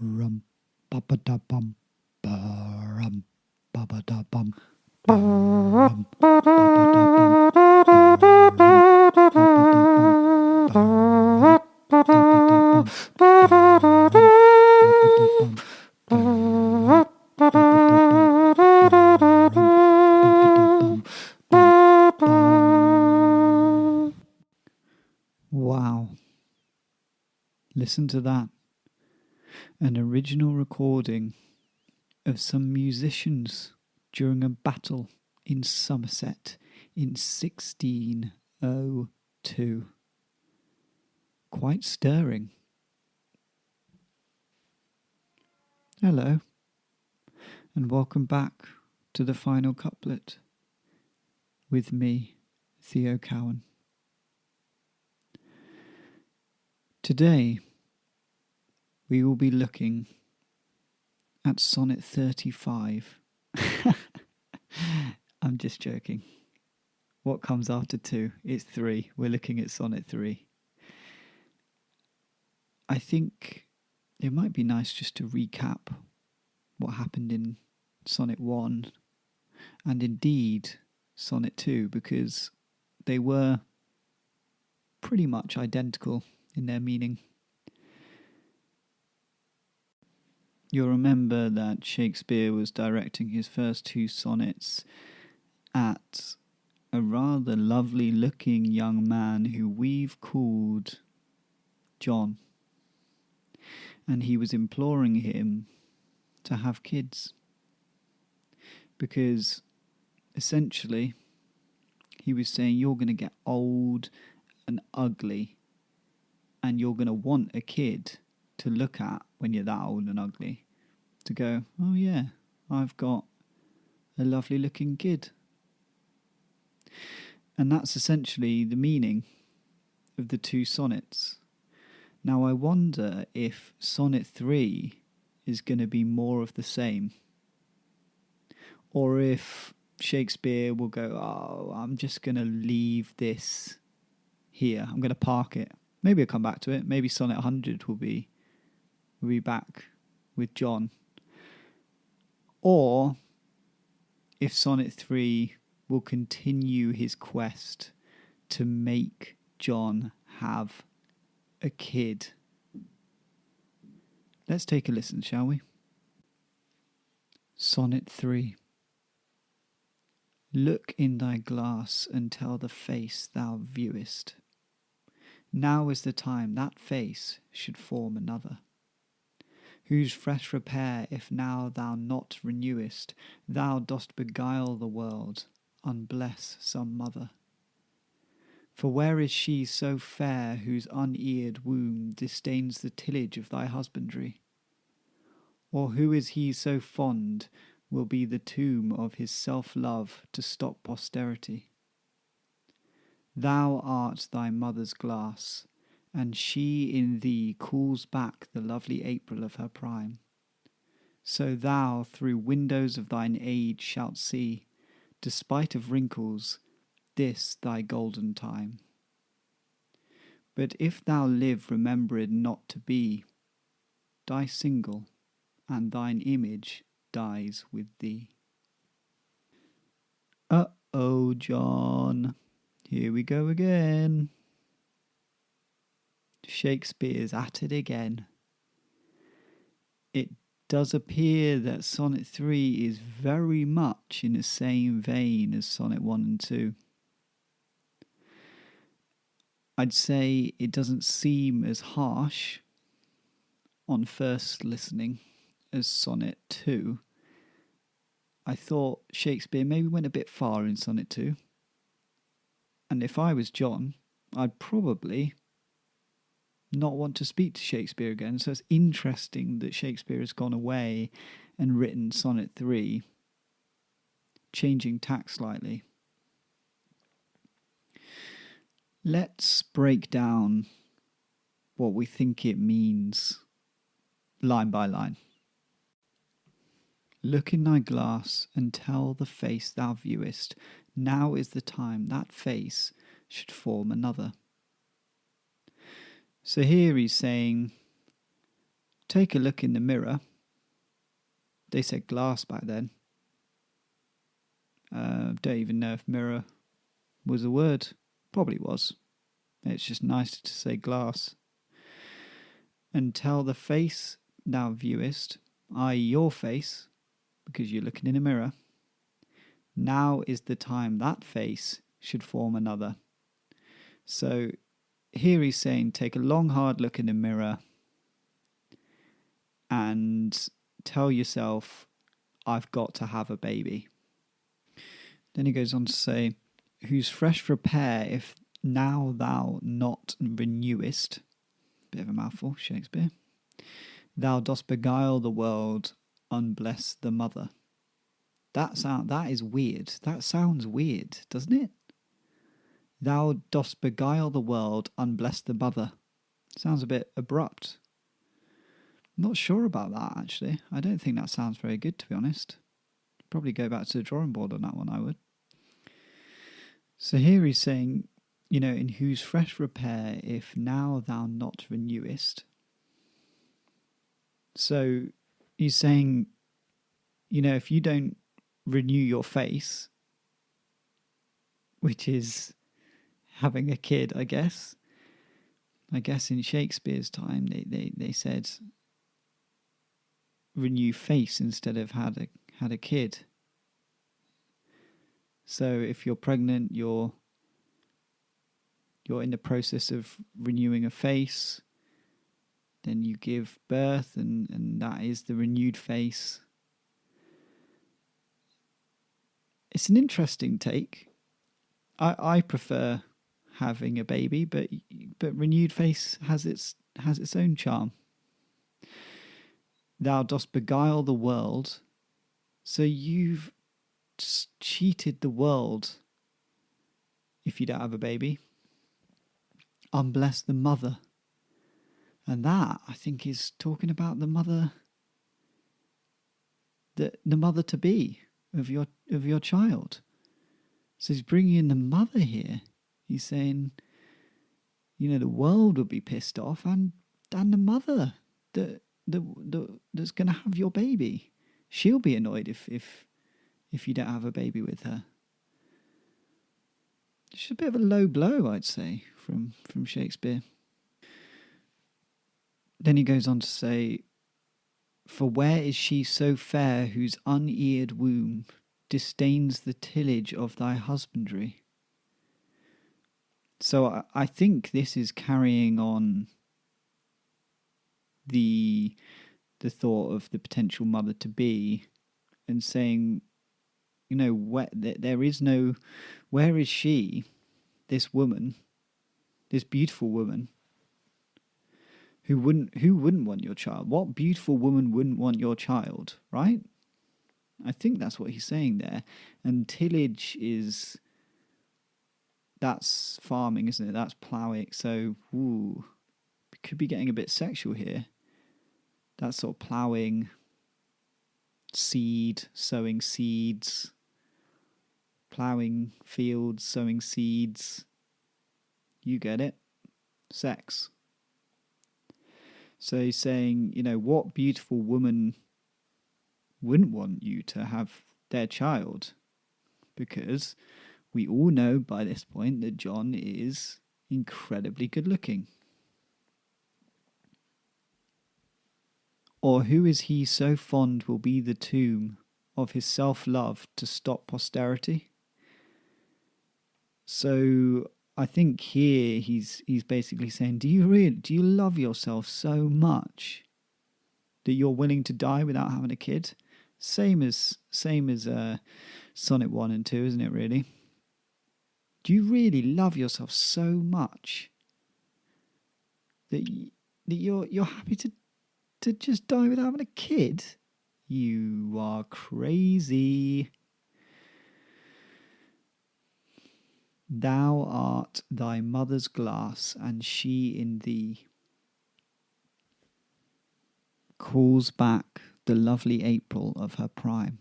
rum ba ba da bum ba rum ba ba da bum ba rum ba ba da bum ba Wow, listen to that. An original recording of some musicians during a battle in Somerset in 1602. Quite stirring. Hello, and welcome back to the final couplet with me, Theo Cowan. Today, we will be looking at Sonnet 35. I'm just joking. What comes after 2? It's 3. We're looking at Sonnet 3. I think it might be nice just to recap what happened in Sonnet 1 and indeed Sonnet 2, because they were pretty much identical in their meaning. You'll remember that Shakespeare was directing his first 2 sonnets at a rather lovely looking young man who we've called John. And he was imploring him to have kids. Because essentially he was saying, you're going to get old and ugly and you're going to want a kid to look at when you're that old and ugly, to go, oh yeah, I've got a lovely looking kid. And that's essentially the meaning of the 2 sonnets. Now I wonder if Sonnet 3 is going to be more of the same, or if Shakespeare will go, oh, I'm just going to leave this here, I'm going to park it. Maybe I'll come back to it. Maybe Sonnet 100 will be back with John. Or if Sonnet 3 will continue his quest to make John have a kid. Let's take a listen, shall we? Sonnet 3. Look in thy glass and tell the face thou viewest. Now is the time that face should form another, whose fresh repair if now thou not renewest, thou dost beguile the world, unbless some mother. For where is she so fair whose uneared womb disdains the tillage of thy husbandry? Or who is he so fond will be the tomb of his self-love to stock posterity? Thou art thy mother's glass, and she in thee cools back the lovely April of her prime. So thou through windows of thine age shalt see, despite of wrinkles, this thy golden time. But if thou live remembered not to be, die single, and thine image dies with thee. Uh-oh, John. Here we go again. Shakespeare's at it again. It does appear that Sonnet 3 is very much in the same vein as Sonnet 1 and 2. I'd say it doesn't seem as harsh on first listening as Sonnet 2. I thought Shakespeare maybe went a bit far in Sonnet 2. And if I was John, I'd probably not want to speak to Shakespeare again. So it's interesting that Shakespeare has gone away and written Sonnet 3, changing tack slightly. Let's break down what we think it means line by line. Look in thy glass and tell the face thou viewest. Now is the time that face should form another. So here he's saying, take a look in the mirror. They said glass back then. Don't even know if mirror was a word. Probably was. It's just nicer to say glass. And tell the face thou viewest, i.e. your face, because you're looking in a mirror, now is the time that face should form another. So here he's saying take a long hard look in the mirror and tell yourself, I've got to have a baby. Then he goes on to say, whose fresh repair if now thou not renewest, bit of a mouthful, Shakespeare, thou dost beguile the world, unbless the mother. That is weird. That sounds weird, doesn't it? Thou dost beguile the world, unbless the mother. Sounds a bit abrupt. Not sure about that, actually. I don't think that sounds very good, to be honest. Probably go back to the drawing board on that one, I would. So here he's saying, in whose fresh repair, if now thou not renewest. So he's saying, if you don't renew your face, which is having a kid, I guess. I guess in Shakespeare's time, they said renew face instead of had a kid. So if you're pregnant, you're in the process of renewing a face, then you give birth, and that is the renewed face. It's an interesting take. I prefer having a baby, but renewed face has its own charm. Thou dost beguile the world, so you've cheated the world if you don't have a baby. Unbless the mother. And that, I think, is talking about the mother, the mother to be of your child. So he's bringing in the mother here. He's saying, the world will be pissed off, and the mother that's going to have your baby, she'll be annoyed if you don't have a baby with her. It's a bit of a low blow, I'd say, from Shakespeare. Then he goes on to say, for where is she so fair whose uneared womb disdains the tillage of thy husbandry? So I think this is carrying on the thought of the potential mother to be, and saying, there is no, where is she, this woman, this beautiful woman, who wouldn't want your child? What beautiful woman wouldn't want your child, right? I think that's what he's saying there. And tillage that's farming, isn't it? That's ploughing. So, we could be getting a bit sexual here. That's sort of ploughing, sowing seeds, ploughing fields, sowing seeds. You get it? Sex. So he's saying, what beautiful woman wouldn't want you to have their child? Because we all know by this point that John is incredibly good looking. Or who is he so fond will be the tomb of his self-love to stop posterity? So I think here he's basically saying, do you love yourself so much that you're willing to die without having a kid? Same as Sonnet 1 and 2, isn't it, really? Do you really love yourself so much that you're happy to just die without having a kid? You are crazy. Thou art thy mother's glass, and she in thee calls back the lovely April of her prime.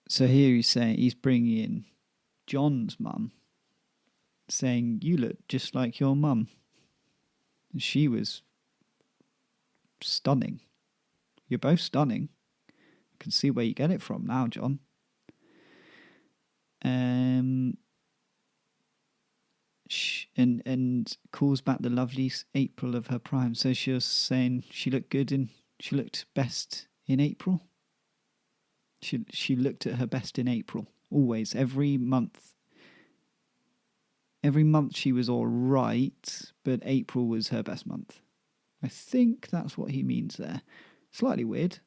So here he's bringing in John's mum, saying, you look just like your mum. And she was stunning. You're both stunning. I can see where you get it from now, John. And calls back the lovely April of her prime. So she was saying she looked best in April. She looked at her best in April. Always, every month. Every month she was all right, but April was her best month. I think that's what he means there. Slightly weird.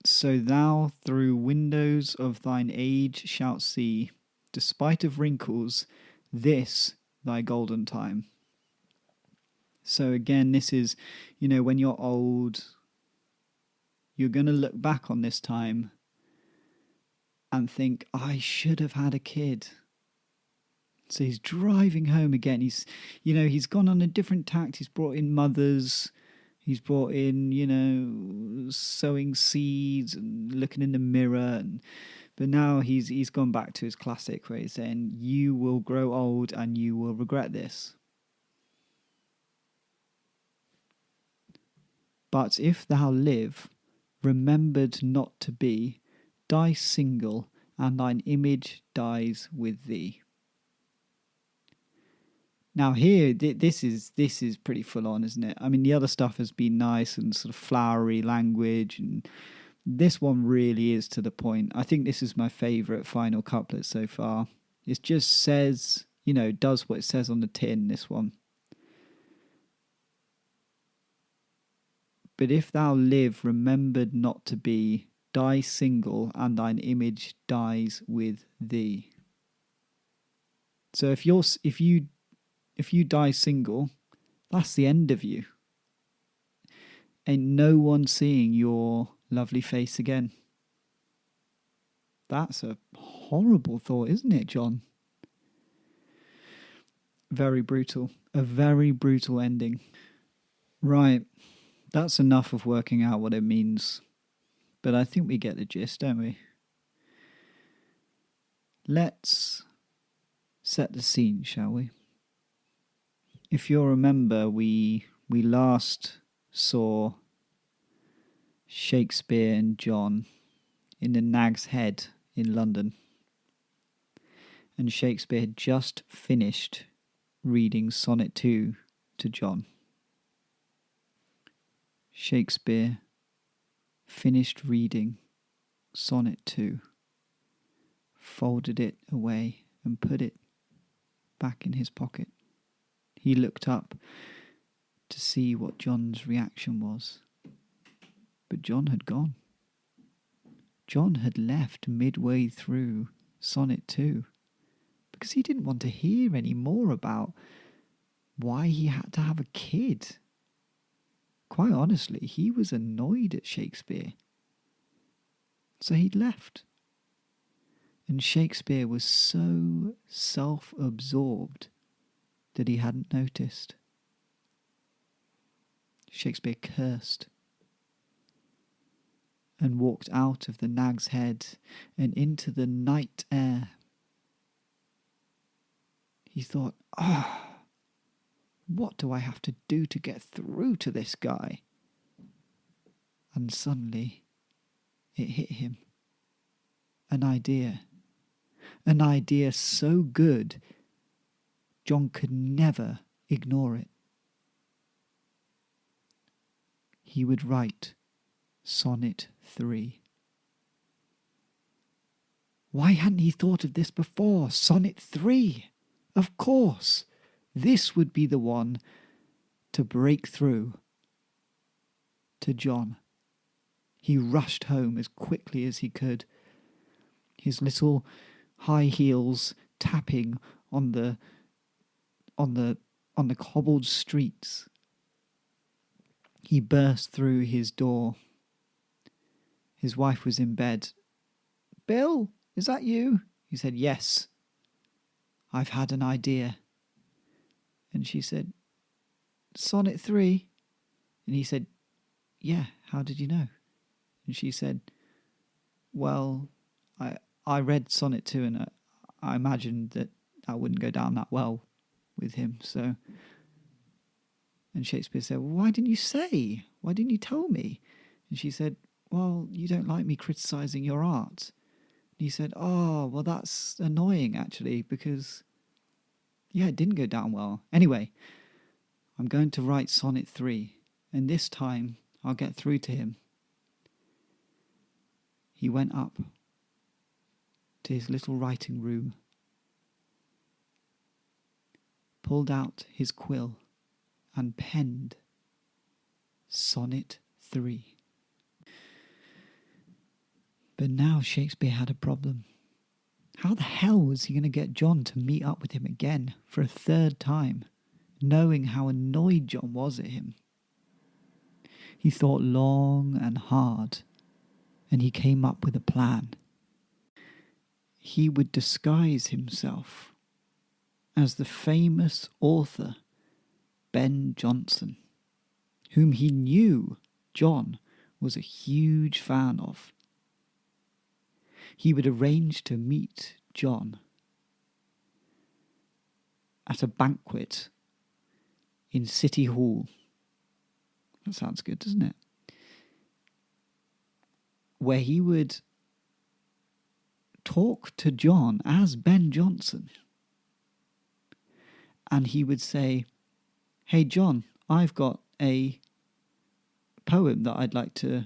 So thou through windows of thine age shalt see, despite of wrinkles, this thy golden time. So again, this is, when you're old, you're going to look back on this time and think, I should have had a kid. So he's driving home again. He's gone on a different tact. He's brought in mothers. He's brought in, sowing seeds and looking in the mirror. But now he's gone back to his classic where he's saying, you will grow old and you will regret this. But if thou live, remembered not to be, die single, and thine image dies with thee. Now here, this is pretty full on, isn't it? I mean, the other stuff has been nice and sort of flowery language, and this one really is to the point. I think this is my favourite final couplet so far. It just says, does what it says on the tin, this one. But if thou live, remembered not to be, die single, and thine image dies with thee. So if you die single, that's the end of you. Ain't no one seeing your lovely face again. That's a horrible thought, isn't it, John? Very brutal. A very brutal ending. Right. That's enough of working out what it means. But I think we get the gist, don't we? Let's set the scene, shall we? If you'll remember, we last saw Shakespeare and John in the Nag's Head in London. And Shakespeare had just finished reading Sonnet 2 to John. Shakespeare finished reading Sonnet 2, folded it away and put it back in his pocket. He looked up to see what John's reaction was. But John had gone. John had left midway through Sonnet 2 because he didn't want to hear any more about why he had to have a kid. Quite honestly, he was annoyed at Shakespeare. So he'd left. And Shakespeare was so self-absorbed that he hadn't noticed. Shakespeare cursed and walked out of the Nag's Head and into the night air. He thought, what do I have to do to get through to this guy? And suddenly it hit him. An idea so good John could never ignore it. He would write Sonnet 3. Why hadn't he thought of this before? Sonnet 3! Of course! This would be the one to break through to John. He rushed home as quickly as he could, his little high heels tapping on the cobbled streets. He burst through his door. His wife was in bed. "Bill, is that you?" He said, "Yes. I've had an idea." And she said, "Sonnet 3? And he said, "Yeah, how did you know?" And she said, "Well, I read Sonnet 2 and I imagined that wouldn't go down that well." with him. So, and Shakespeare said, well, why didn't you say? Why didn't you tell me? And she said, well, you don't like me criticising your art. And he said, oh, well, that's annoying, actually, because, yeah, it didn't go down well. Anyway, I'm going to write Sonnet 3, and this time I'll get through to him. He went up to his little writing room, pulled out his quill, and penned Sonnet 3. But now Shakespeare had a problem. How the hell was he going to get John to meet up with him again for a third time, knowing how annoyed John was at him? He thought long and hard, and he came up with a plan. He would disguise himself as the famous author Ben Jonson, whom he knew John was a huge fan of. He would arrange to meet John at a banquet in City Hall. That sounds good, doesn't it? Where he would talk to John as Ben Jonson. And he would say, hey John, I've got a poem that I'd like to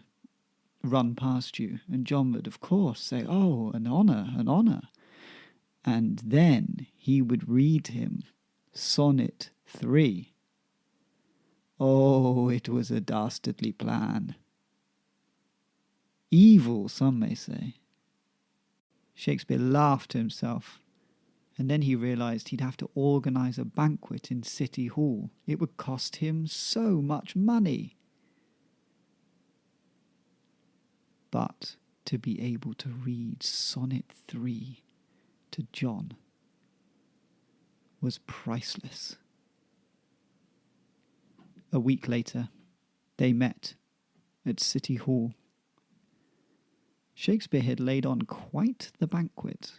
run past you. And John would, of course, say, oh, an honour, an honour. And then he would read him Sonnet 3. Oh, it was a dastardly plan. Evil, some may say. Shakespeare laughed to himself, and then he realised he'd have to organise a banquet in City Hall. It would cost him so much money. But to be able to read Sonnet 3 to John was priceless. A week later, they met at City Hall. Shakespeare had laid on quite the banquet.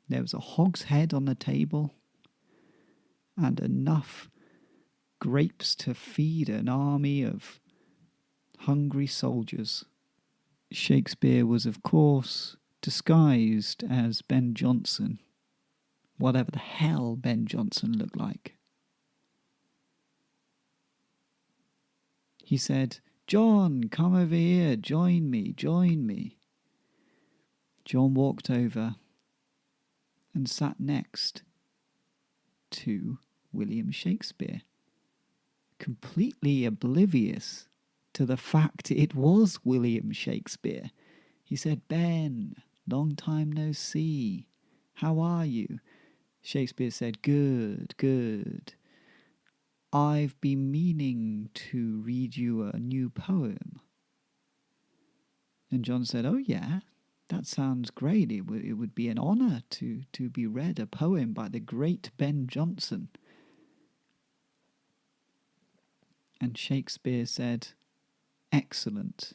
There was a hogshead on the table and enough grapes to feed an army of hungry soldiers. Shakespeare was, of course, disguised as Ben Jonson, whatever the hell Ben Jonson looked like. He said, John, come over here, join me, join me. John walked over and sat next to William Shakespeare, completely oblivious to the fact it was William Shakespeare. He said, Ben, long time no see. How are you? Shakespeare said, good, good. I've been meaning to read you a new poem. And John said, oh yeah, that sounds great. It would be an honour to be read a poem by the great Ben Jonson. And Shakespeare said, excellent.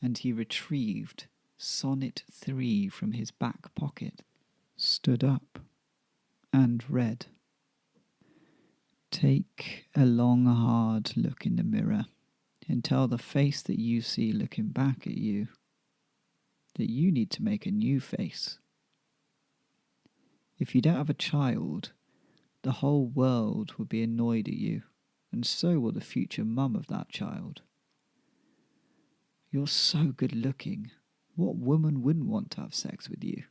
And he retrieved Sonnet 3 from his back pocket, stood up, and read. Take a long, hard look in the mirror and tell the face that you see looking back at you that you need to make a new face. If you don't have a child, the whole world will be annoyed at you, and so will the future mum of that child. You're so good looking. What woman wouldn't want to have sex with you?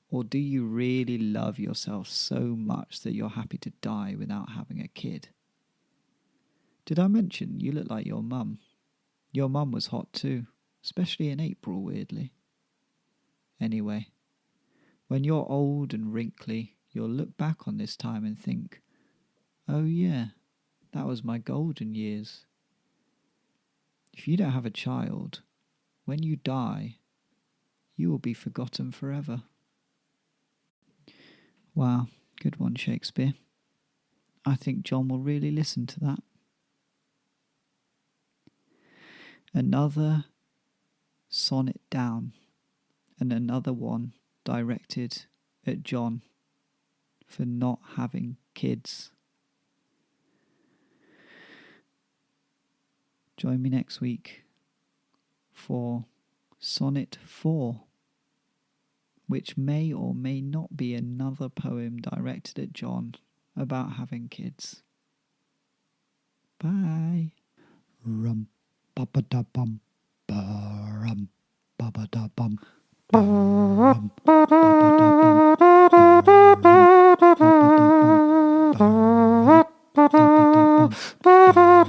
Or do you really love yourself so much that you're happy to die without having a kid? Did I mention you look like your mum? Your mum was hot too, especially in April, weirdly. Anyway, when you're old and wrinkly, you'll look back on this time and think, oh yeah, that was my golden years. If you don't have a child, when you die, you will be forgotten forever. Wow, good one, Shakespeare. I think John will really listen to that. Another sonnet down, and another one directed at John. for not having kids. Join me next week for Sonnet 4, which may or may not be another poem directed at John about having kids. Bye. Rum ba ba da bum ba rum ba ba da bum ba rum ba ba da bum ba rum ba ba da bum ba rum ba ba da bum